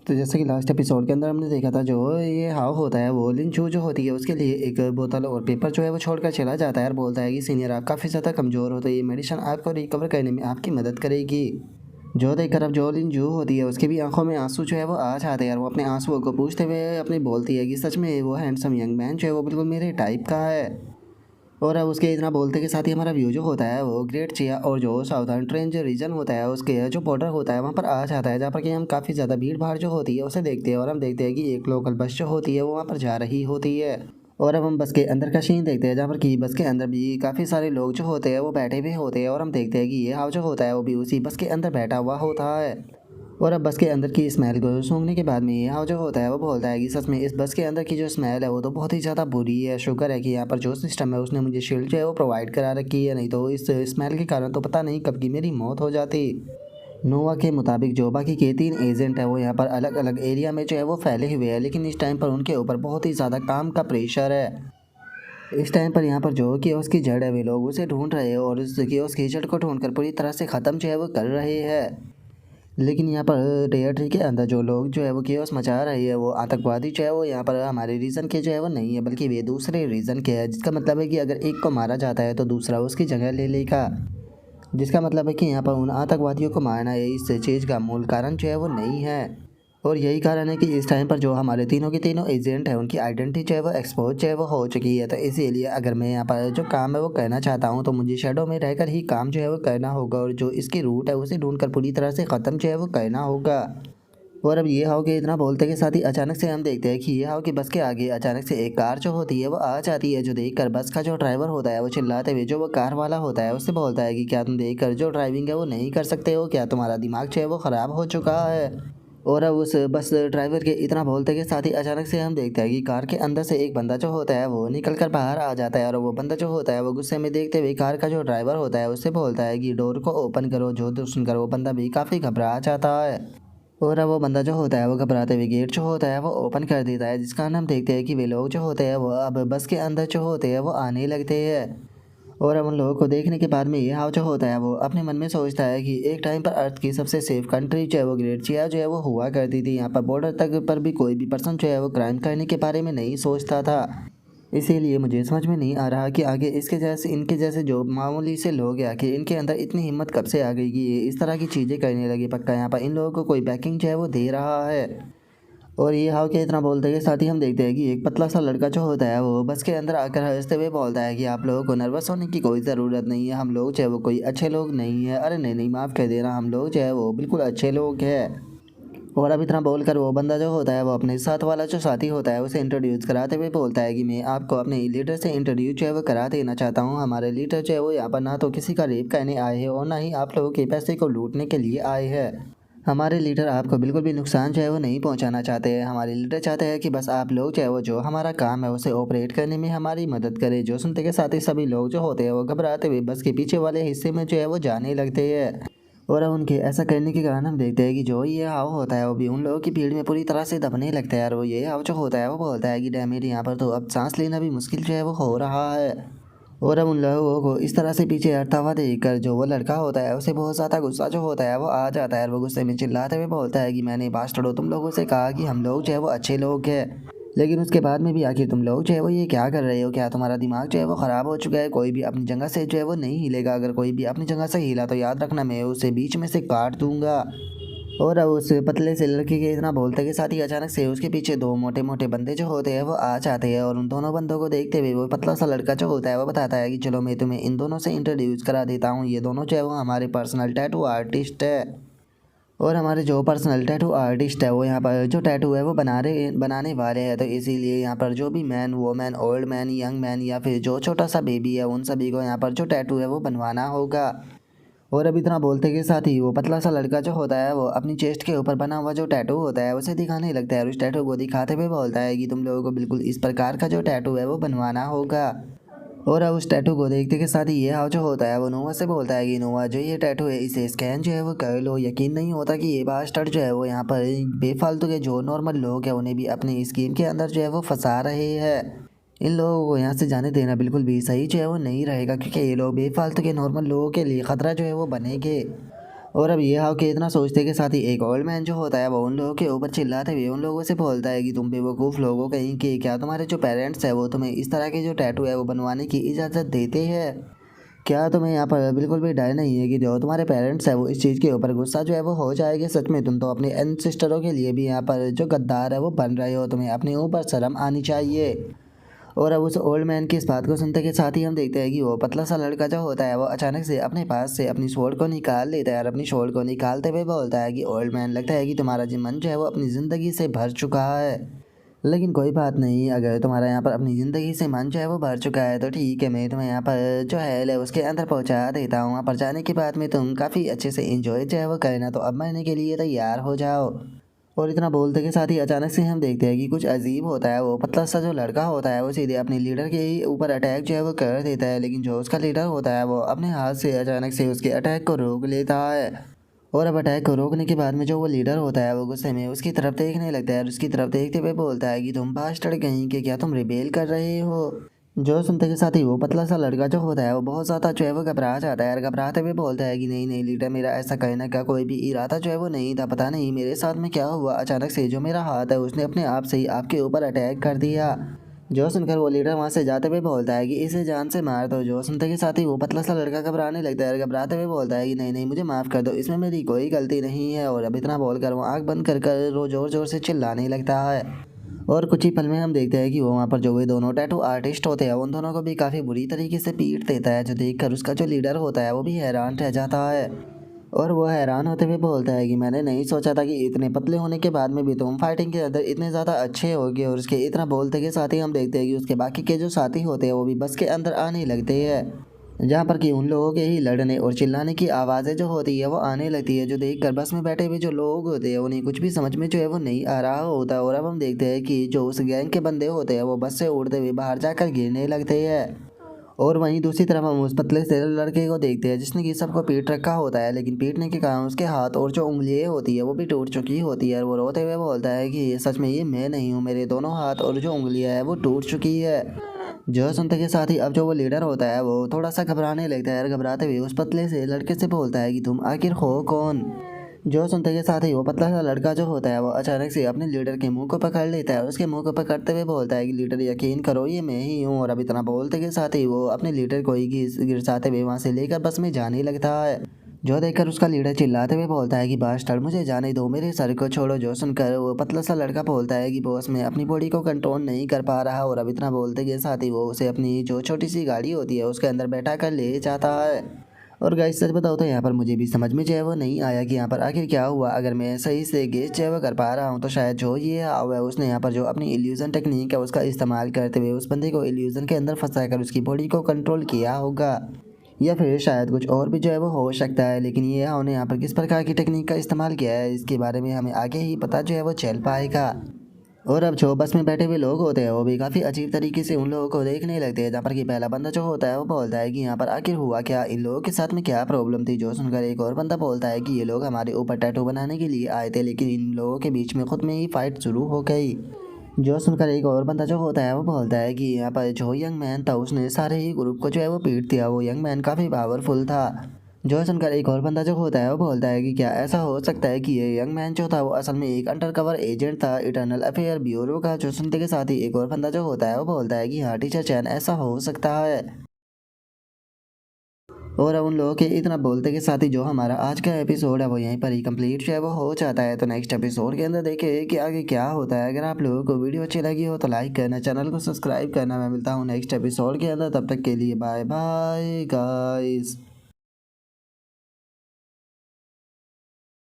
तो जैसे कि लास्ट एपिसोड के अंदर हमने देखा था, जो ये हाव होता है वो लिंचू जो होती है उसके लिए एक बोतल और पेपर जो है वो छोड़कर चला जाता है और बोलता है कि सीनियर आप काफ़ी ज़्यादा कमज़ोर हो, तो ये मेडिसिन आपको रिकवर करने में आपकी मदद करेगी। जो देखकर अब जो लिंचू होती है उसकी भी आंखों में आंसू जो है वो आ जाते हैं और वो अपने आंसुओं को पूछते हुए अपनी बोलती है कि सच में वो हैंडसम यंग मैन जो है वो बिल्कुल मेरे टाइप का है। और अब उसके इतना बोलते के साथ ही हमारा व्यू जो होता है वो ग्रेट चिया और जो साउथर्न ट्रेन जो रीजन होता है उसके जो बॉर्डर होता है वहाँ पर आ जाता है, जहाँ पर कि हम काफ़ी ज़्यादा भीड़ भाड़ जो होती है उसे देखते हैं और हम देखते हैं कि एक लोकल बस जो होती है वो वहाँ पर जा रही होती है। और अब हम बस के अंदर का सीन देखते हैं, जहाँ पर कि बस के अंदर भी काफ़ी सारे लोग जो होते हैं वो बैठे हुए होते हैं और हम देखते हैं कि ये हाव जो होता है वो भी उसी बस के अंदर बैठा हुआ होता है। और अब बस के अंदर की स्मेल को सूंघने के बाद में ये हाव जो होता है वो बोलता है कि सच में इस बस के अंदर की जो स्मेल है वो तो बहुत ही ज़्यादा बुरी है। शुक्र है कि यहाँ पर जो सिस्टम है उसने मुझे शील्ड जो है वो प्रोवाइड करा रखी है, नहीं तो इस स्मेल के कारण तो पता नहीं कब की मेरी मौत हो जाती। नोवा के मुताबिक जो बाकी के 3 एजेंट है वो यहाँ पर अलग अलग एरिया में जो है वो फैले हुए हैं, लेकिन इस टाइम पर उनके ऊपर बहुत ही ज़्यादा काम का प्रेशर है। इस टाइम पर यहाँ पर जो कि उसकी जड़ है वे लोग उसे ढूंढ रहे हैं और उस की उसकी जड़ को ढूंढकर पूरी तरह से ख़त्म जो है वो कर रहे हैं। लेकिन यहाँ पर टेयर ट्री के अंदर जो लोग जो है वो केओस मचा रही है वो आतंकवादी जो है वो यहाँ पर हमारे रीजन के जो है वो नहीं है, बल्कि वे दूसरे रीजन के है, जिसका मतलब है कि अगर एक को मारा जाता है तो दूसरा उसकी जगह ले लेगा। जिसका मतलब है कि यहाँ पर उन आतंकवादियों को मारना है इस चीज़ का मूल कारण जो है वो नहीं है। और यही कारण है कि इस टाइम पर जो हमारे तीनों के तीनों एजेंट हैं उनकी आइडेंटिटी जो है वो एक्सपोज जो है वो हो चुकी है, तो इसीलिए अगर मैं यहाँ पर जो काम है वो करना चाहता हूँ तो मुझे शेडो में रहकर ही काम जो है वो करना होगा और जो इसकी रूट है उसे ढूंढकर पूरी तरह से ख़त्म जो है वो करना होगा। और अब ये हाव के इतना बोलते के साथ ही अचानक से हम देखते हैं कि ये हाव की बस के आगे अचानक से एक कार जो होती है वो आ जाती है, जो देखकर बस का जो ड्राइवर होता है वो चिल्लाते हुए जो वो कार वाला होता है उससे बोलता है कि क्या तुम देखकर जो ड्राइविंग है वो नहीं कर सकते हो, क्या तुम्हारा दिमाग जो है वो ख़राब हो चुका है। और अब उस बस ड्राइवर के इतना बोलते के साथ ही अचानक से हम देखते हैं कि कार के अंदर से एक बंदा जो होता है वो निकल कर बाहर आ जाता है और वो बंदा जो होता है वो गुस्से में देखते हुए कार का जो ड्राइवर होता है उससे बोलता है कि डोर को ओपन करो, जो तो सुनकर वो बंदा भी काफ़ी घबरा जाता है। और अब वो बंदा जो होता है वो घबराते हुए गेट जो होता है वो ओपन कर देता है, जिस कारण हम देखते हैं कि वे लोग जो होते हैं वो अब बस के अंदर जो होते हैं वो आने लगते हैं। और अब उन लोगों को देखने के बाद में ये हाव जो होता है वो अपने मन में सोचता है कि एक टाइम पर अर्थ की सबसे सेफ कंट्री जो है वो ग्रेट चिया जो है वो हुआ करती थी, यहाँ पर बॉर्डर तक पर भी कोई भी पर्सन जो है वो क्राइम करने के बारे में नहीं सोचता था। इसीलिए मुझे समझ में नहीं आ रहा कि आगे इसके जैसे इनके जैसे जो मामूली से लोग हैं आखिर इनके अंदर इतनी हिम्मत कब से आ गई कि ये इस तरह की चीज़ें करने लगे। पक्का यहाँ पर इन लोगों को कोई बैकिंग जो है वो दे रहा है। और ये हाव के इतना बोलते के साथ ही हम देखते हैं कि एक पतला सा लड़का जो होता है वो बस के अंदर आकर हंसते हुए बोलता है कि आप लोगों को नर्वस होने की कोई ज़रूरत नहीं है, हम लोग जो है वो कोई अच्छे लोग नहीं है। अरे नहीं नहीं, माफ़ कर देना, हम लोग जो है वो बिल्कुल अच्छे लोग हैं। और अब इतना बोलकर वो बंदा जो होता है वो अपने साथ वाला जो साथी होता है उसे इंट्रोड्यूस कराते हुए बोलता है कि मैं आपको अपने लीडर से इंट्रोड्यूस जो है वो करा देना चाहता हूँ। हमारे लीडर जो है वो यहाँ पर ना तो किसी का रेप करने आए हैं और ना ही आप लोगों के पैसे को लूटने के लिए आए हैं। हमारे लीडर आपको बिल्कुल भी नुकसान जो है वो नहीं पहुंचाना चाहते हैं। हमारे लीडर चाहते हैं कि बस आप लोग जो है वो जो हमारा काम है उसे ऑपरेट करने में हमारी मदद करें। जो सुनते के साथ ही सभी लोग जो होते हैं वो घबराते हुए बस के पीछे वाले हिस्से में जो है वो जाने लगते हैं। और अब उनके ऐसा करने के कारण हम देखते हैं कि जो ये हाव होता है वो भी उन लोगों की भीड़ में पूरी तरह से दबने लगता है और वो ये हाव जो होता है वो बोलता है कि डैमेज यहाँ पर तो अब सांस लेना भी मुश्किल जो है वो हो रहा है। और अब उन लोगों को इस तरह से पीछे हटता हुआ देखकर जो वो लड़का होता है उसे बहुत ज़्यादा गुस्सा जो होता है वो आ जाता है और वो गुस्से में चिल्लाते हुए बोलता है कि मैंने बास्टर्डो तुम लोगों से कहा कि हम लोग जो है वो अच्छे लोग हैं, लेकिन उसके बाद में भी आखिर तुम लोग जो है वो ये क्या कर रहे हो, क्या तुम्हारा दिमाग जो है वो ख़राब हो चुका है। कोई भी अपनी जगह से जो है वो नहीं हिलेगा, अगर कोई भी अपनी जगह से हिला तो याद रखना मैं उसे बीच में से काट दूंगा। और अब उस पतले से लड़के के इतना बोलते के साथ ही अचानक से उसके पीछे दो मोटे मोटे बंदे जो होते हैं वो आ जाते हैं और उन दोनों बंदों को देखते हुए वो पतला सा लड़का जो होता है वो बताता है कि चलो मैं तुम्हें इन दोनों से इंट्रोड्यूस करा देता हूँ, ये दोनों जो है वो हमारे पर्सनल टैटू आर्टिस्ट है। और हमारे जो पर्सनल टैटू आर्टिस्ट है वो यहाँ पर जो टैटू है वो बनाने वाले हैं, तो इसीलिए यहाँ पर जो भी man woman old man young man या फिर जो छोटा सा बेबी है उन सभी को यहाँ पर जो टैटू है वो बनवाना होगा। और अब इतना बोलते के साथ ही वो पतला सा लड़का जो होता है वो अपनी चेस्ट के ऊपर बना हुआ जो टैटू होता है उसे दिखाने लगता है और उस टैटू को दिखाते हुए बोलता है कि तुम लोगों को बिल्कुल इस प्रकार का जो टैटू है वो बनवाना होगा। और अब उस टैटू को देखते के साथ ही ये हाव जो होता है वो नोवा से बोलता है कि नोवा जो ये टैटू है इसे स्कैन जो है वो कर लो। यकीन नहीं होता कि ये बास्टर्ड जो है वो यहाँ पर बेफालतू के जो नॉर्मल लोग हैं उन्हें भी अपनी स्कीम के अंदर जो है वो फंसा रहे हैं। इन लोगों को यहाँ से जाने देना बिल्कुल भी सही जो है वो नहीं रहेगा, क्योंकि ये लोग बेफालतू के नॉर्मल लोगों के लिए ख़तरा जो है वो बनेंगे। और अब ये हाउ के इतना सोचते के साथ ही एक ओल्ड मैन जो होता है वो उन लोगों के ऊपर चिल्लाते हुए उन लोगों से बोलता है कि तुम बेवकूफ़ लोगों कहीं कि क्या तुम्हारे जो पेरेंट्स है वो तुम्हें इस तरह के जो टैटू है वो बनवाने की इजाज़त देते हैं? क्या तुम्हें यहाँ पर बिल्कुल भी डर नहीं है कि जो तुम्हारे पेरेंट्स है वो इस चीज़ के ऊपर गुस्सा जो है वो हो जाएगी? सच में तुम तो अपने एंसेस्टरों के लिए भी यहाँ पर जो गद्दार है वो बन रहे हो, तुम्हें अपने ऊपर शर्म आनी चाहिए। और अब उस ओल्ड मैन की इस बात को सुनते के साथ ही हम देखते हैं कि वो पतला सा लड़का जो होता है वो अचानक से अपने पास से अपनी स्वॉर्ड को निकाल लेता है और अपनी स्वॉर्ड को निकालते हुए बोलता है कि ओल्ड मैन, लगता है कि तुम्हारा जो मन जो है वो अपनी ज़िंदगी से भर चुका है। लेकिन कोई बात नहीं, अगर तुम्हारा यहाँ पर अपनी ज़िंदगी से मन जो है वो भर चुका है तो ठीक है, मैं तुम्हें यहाँ पर जो है उसके अंदर पहुँचा देता हूँ। वहाँ पर जाने के बाद में तुम काफ़ी अच्छे से इंजॉय जो है वो करना, तो अब मरने के लिए तैयार हो जाओ। और इतना बोलते के साथ ही अचानक से हम देखते हैं कि कुछ अजीब होता है। वो पतला सा जो लड़का होता है वो सीधे अपने लीडर के ही ऊपर अटैक जो है वो कर देता है, लेकिन जो उसका लीडर होता है वो अपने हाथ से अचानक से उसके अटैक को रोक लेता है। और अब अटैक को रोकने के बाद में जो वो लीडर होता है वो गुस्से में उसकी तरफ देखने लगता है और उसकी तरफ देखते हुए बोलता है कि तुम बास्टर्ड कहीं के, क्या तुम रिबेल कर रहे हो? जो सुनते के साथ ही वो पतला सा लड़का जो होता है वो बहुत ज़्यादा जो है वो घबरा जाता है और घबराते हुए बोलता है कि नहीं नहीं लीडर, मेरा ऐसा कहने का कोई भी इरादा जो है वो नहीं था, पता नहीं मेरे साथ में क्या हुआ, अचानक से जो मेरा हाथ है उसने अपने आप से ही आपके ऊपर अटैक कर दिया। जो सुनकर वो लीडर वहाँ से जाते हुए बोलता है कि इसे जान से मार दो। जो सुनते के साथ ही वो पतला सा लड़का घबराने लगता है और घबराते हुए बोलता है कि नहीं नहीं मुझे माफ़ कर दो, इसमें मेरी कोई गलती नहीं है। और अब इतना बोलकर वो आँख बंद कर कर रो जोर जोर से चिल्लाने लगता है। और कुछ ही पल में हम देखते हैं कि वो वहाँ पर जो वे दोनों टैटू आर्टिस्ट होते हैं उन दोनों को भी काफ़ी बुरी तरीके से पीट देता है, जो देखकर उसका जो लीडर होता है वो भी हैरान रह जाता है। और वो हैरान होते हुए बोलता है कि मैंने नहीं सोचा था कि इतने पतले होने के बाद में भी तुम फाइटिंग के अंदर इतने ज़्यादा अच्छे होगे। और उसके इतना बोलते के साथ ही हम देखते हैं कि उसके बाकी के जो साथी होते हैं वो भी बस के अंदर आने लगते हैं, जहाँ पर कि उन लोगों के ही लड़ने और चिल्लाने की आवाज़ें जो होती है वो आने लगती है, जो देखकर बस में बैठे हुए जो लोग होते हैं उन्हें कुछ भी समझ में जो है वो नहीं आ रहा होता। और अब हम देखते हैं कि जो उस गैंग के बंदे होते हैं वो बस से उड़ते हुए बाहर जाकर गिरने लगते हैं। और वहीं दूसरी तरफ हम उस पतले से लड़के को देखते हैं जिसने कि सबको पीट रखा होता है, लेकिन पीटने के कारण उसके हाथ और जो उंगलियां होती है वो भी टूट चुकी होती है। और वो रोते हुए बोलता है कि सच में ये मैं नहीं हूँ, मेरे दोनों हाथ और जो उंगलियां है वो टूट चुकी है। जो सुनते के साथ ही अब जो वो लीडर होता है वो थोड़ा सा घबराने लगता है और घबराते हुए उस पतले से लड़के से बोलता है कि तुम आखिर हो कौन? जो सुनते के साथ ही वो पतला सा लड़का जो होता है वो अचानक से अपने लीडर के मुंह को पकड़ लेता है और उसके मुंह को पकड़ते हुए बोलता है कि लीडर यकीन करो ये मैं ही हूँ। और अब इतना बोलते के साथ ही वो अपने लीडर को ही गिरसाते हुए वहाँ से लेकर बस में जाने लगता है। जो देखकर उसका लीडर चिल्लाते हुए बोलता है कि बास्टर्ड मुझे जाने दो, मेरे सर को छोड़ो। जो सुनकर वो पतला सा लड़का बोलता है कि बॉस मैं अपनी बॉडी को कंट्रोल नहीं कर पा रहा। और अब इतना बोलते के साथ ही वो उसे अपनी जो छोटी सी गाड़ी होती है उसके अंदर बैठा कर ले जाता है। और गाइस सच बताओ तो यहाँ पर मुझे भी समझ में जो है वो नहीं आया कि यहाँ पर आखिर क्या हुआ। अगर मैं सही से गेस जो है वो कर पा रहा हूँ तो शायद जो ये हुआ है उसने यहाँ पर जो अपनी इल्यूज़न टेक्निक है उसका इस्तेमाल करते हुए उस बंदे को इल्यूज़न के अंदर फंसा कर उसकी बॉडी को कंट्रोल किया होगा, या फिर शायद कुछ और भी जो है वो हो सकता है। लेकिन ये हमने यहाँ पर किस प्रकार की टेक्निक का इस्तेमाल किया है इसके बारे में हमें आगे ही पता जो है वो चल पाएगा। और अब जो बस में बैठे हुए लोग होते हैं वो भी काफ़ी अजीब तरीके से उन लोगों को देखने लगते हैं, जहाँ पर कि पहला बंदा जो होता है वो बोलता है कि यहाँ पर आखिर हुआ क्या, इन लोगों के साथ में क्या प्रॉब्लम थी। जो सुनकर एक और बंदा बोलता है कि ये लोग हमारे ऊपर टैटू बनाने के लिए आए थे, लेकिन इन लोगों के बीच में खुद में ही फाइट शुरू हो गई। जो सुनकर एक और बंदा जो होता है वो बोलता है कि यहाँ पर जो यंग मैन था उसने सारे ही ग्रुप को जो है वो पीट दिया, वो यंग मैन काफ़ी पावरफुल था। जो सुनकर एक और बंदा जो होता है वो बोलता है कि क्या ऐसा हो सकता है कि ये यंग मैन जो था वो असल में एक अंडरकवर एजेंट था इटर्नल अफेयर ब्यूरो का। जो सुनते के साथ ही एक और बंदा जो होता है वो बोलता है कि हाँ टीचर चैन ऐसा हो सकता है। और अब उन लोगों के इतना बोलते के साथ ही जो हमारा आज का एपिसोड है वो यहीं पर ही कंप्लीट जो है वो हो जाता है। तो नेक्स्ट एपिसोड के अंदर देखें कि आगे क्या होता है। अगर आप लोगों को वीडियो अच्छी लगी हो तो लाइक करना, चैनल को सब्सक्राइब करना। मैं मिलता हूँ नेक्स्ट एपिसोड के अंदर, तब तक के लिए बाय बाय गाइस।